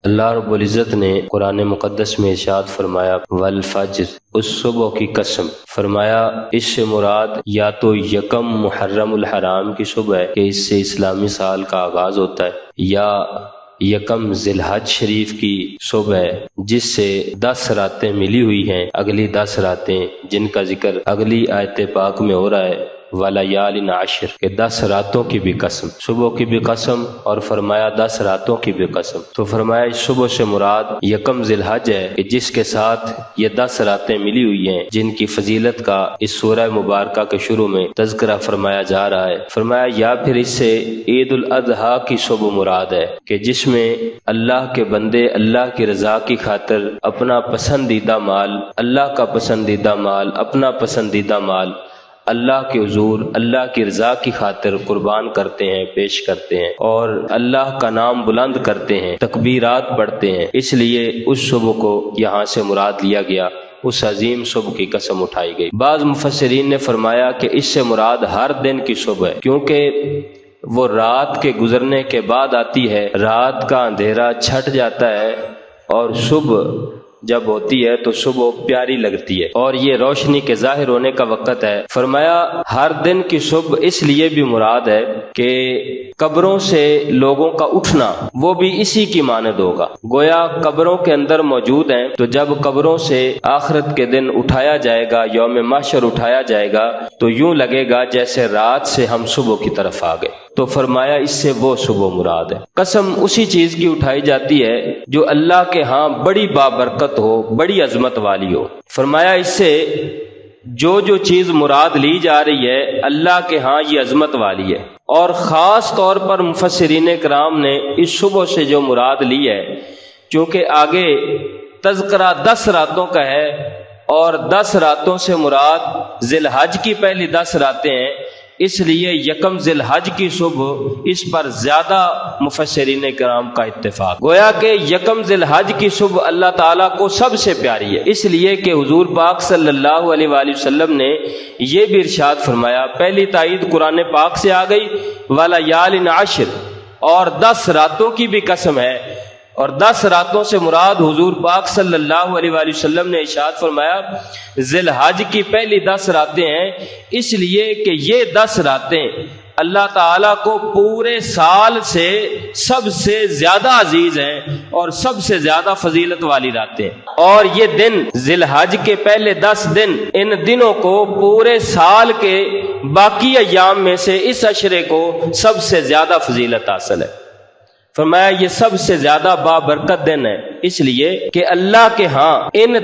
اللہ رب العزت نے قرآن مقدس میں ارشاد فرمایا والفجر، اس صبح کی قسم۔ فرمایا اس سے مراد یا تو یکم محرم الحرام کی صبح ہے کہ اس سے اسلامی سال کا آغاز ہوتا ہے، یا یکم ذی الحج شریف کی صبح ہے جس سے 10 راتیں ملی ہوئی ہیں، اگلی 10 راتیں جن کا ذکر اگلی آیت پاک میں ہو رہا ہے وَلَيَالٍ عَشْرٍ کہ 10 راتوں کی بھی قسم، صبح کی بھی قسم اور فرمایا 10 راتوں کی بھی قسم۔ تو فرمایا اس صبح سے مراد یکم ذی الحج ہے کہ جس کے ساتھ یہ 10 راتیں ملی ہوئی ہیں جن کی فضیلت کا اس سورہ مبارکہ کے شروع میں تذکرہ فرمایا جا رہا ہے۔ فرمایا یا پھر اس سے عید الاضحیٰ کی صبح مراد ہے کہ جس میں اللہ کے بندے اللہ کی رضا کی خاطر اپنا پسندیدہ مال، اللہ کا پسندیدہ مال، اپنا پسندیدہ مال اللہ کے حضور اللہ کی رضا کی خاطر قربان کرتے ہیں، پیش کرتے ہیں اور اللہ کا نام بلند کرتے ہیں، تکبیرات پڑھتے ہیں۔ اس لیے اس صبح کو یہاں سے مراد لیا گیا، اس عظیم صبح کی قسم اٹھائی گئی۔ بعض مفسرین نے فرمایا کہ اس سے مراد ہر دن کی صبح ہے، کیونکہ وہ رات کے گزرنے کے بعد آتی ہے، رات کا اندھیرا چھٹ جاتا ہے اور صبح جب ہوتی ہے تو صبح پیاری لگتی ہے اور یہ روشنی کے ظاہر ہونے کا وقت ہے۔ فرمایا ہر دن کی صبح اس لیے بھی مراد ہے کہ قبروں سے لوگوں کا اٹھنا وہ بھی اسی کی مانند ہوگا، گویا قبروں کے اندر موجود ہیں، تو جب قبروں سے آخرت کے دن اٹھایا جائے گا، یوم محشر اٹھایا جائے گا، تو یوں لگے گا جیسے رات سے ہم صبح کی طرف آ گئے۔ تو فرمایا اس سے وہ صبح مراد ہے۔ قسم اسی چیز کی اٹھائی جاتی ہے جو اللہ کے ہاں بڑی بابرکت ہو، بڑی عظمت والی ہو۔ فرمایا اس سے جو چیز مراد لی جا رہی ہے اللہ کے ہاں یہ عظمت والی ہے، اور خاص طور پر مفسرین کرام نے اس صبح سے جو مراد لی ہے، چونکہ آگے تذکرہ 10 راتوں کا ہے اور 10 راتوں سے مراد ذی الحج کی پہلی 10 راتیں ہیں، اس لیے یکم ذی الحج کی صبح اس پر زیادہ مفسرین کرام کا اتفاق، گویا کہ یکم ذی الحج کی صبح اللہ تعالیٰ کو سب سے پیاری ہے، اس لیے کہ حضور پاک صلی اللہ علیہ وآلہ وسلم نے یہ بھی ارشاد فرمایا، پہلی تائید قرآن پاک سے آ گئی وَلَيَالٍ عَشْرٍ، اور 10 راتوں کی بھی قسم ہے، اور 10 راتوں سے مراد حضور پاک صلی اللہ علیہ وآلہ وسلم نے ارشاد فرمایا ذی الحج کی پہلی 10 راتیں ہیں، اس لیے کہ یہ 10 راتیں اللہ تعالیٰ کو پورے سال سے سب سے زیادہ عزیز ہیں اور سب سے زیادہ فضیلت والی راتیں، اور یہ دن ذی الحج کے پہلے 10 دن، ان دنوں کو پورے سال کے باقی ایام میں سے اس عشرے کو سب سے زیادہ فضیلت حاصل ہے۔ فرمایا یہ سب سے زیادہ بابرکت دن ہے، اس لیے کہ اللہ کے ہاں ان